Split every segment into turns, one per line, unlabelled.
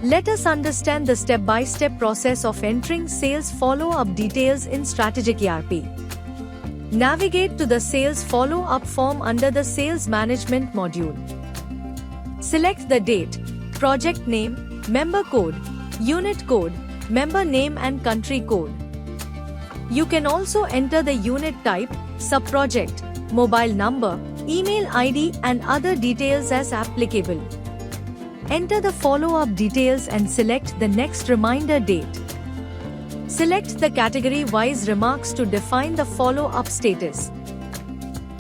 Let us understand the step-by-step process of entering sales follow-up details in StrategicERP. Navigate to the Sales Follow-up form under the Sales Management module. Select the date, project name, member code, unit code, member name and country code. You can also enter the unit type, sub-project, mobile number, email ID and other details as applicable. Enter the follow-up details and select the next reminder date. Select the category-wise remarks to define the follow-up status.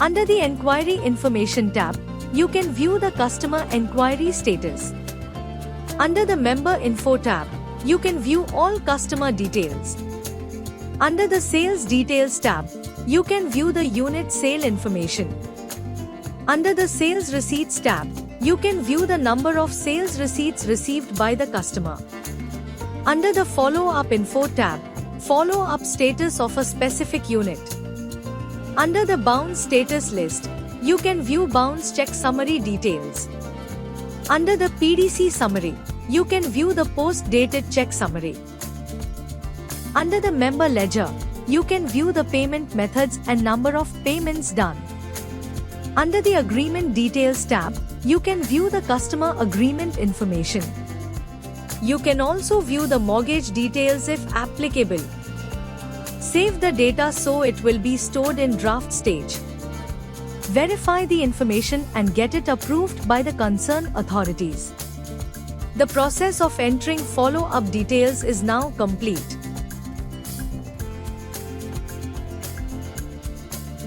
Under the Enquiry Information tab, you can view the customer enquiry status. Under the Member Info tab, you can view all customer details. Under the Sales Details tab, you can view the unit sale information. Under the Sales Receipts tab, you can view the number of sales receipts received by the customer. Under the Follow-up Info tab, follow-up status of a specific unit. Under the Bounce Status list, you can view bounce check summary details. Under the PDC summary, you can view the post-dated check summary. Under the Member Ledger, you can view the payment methods and number of payments done. Under the Agreement Details tab, you can view the customer agreement information. You can also view the mortgage details if applicable. Save the data so it will be stored in draft stage. Verify the information and get it approved by the concerned authorities. The process of entering follow-up details is now complete.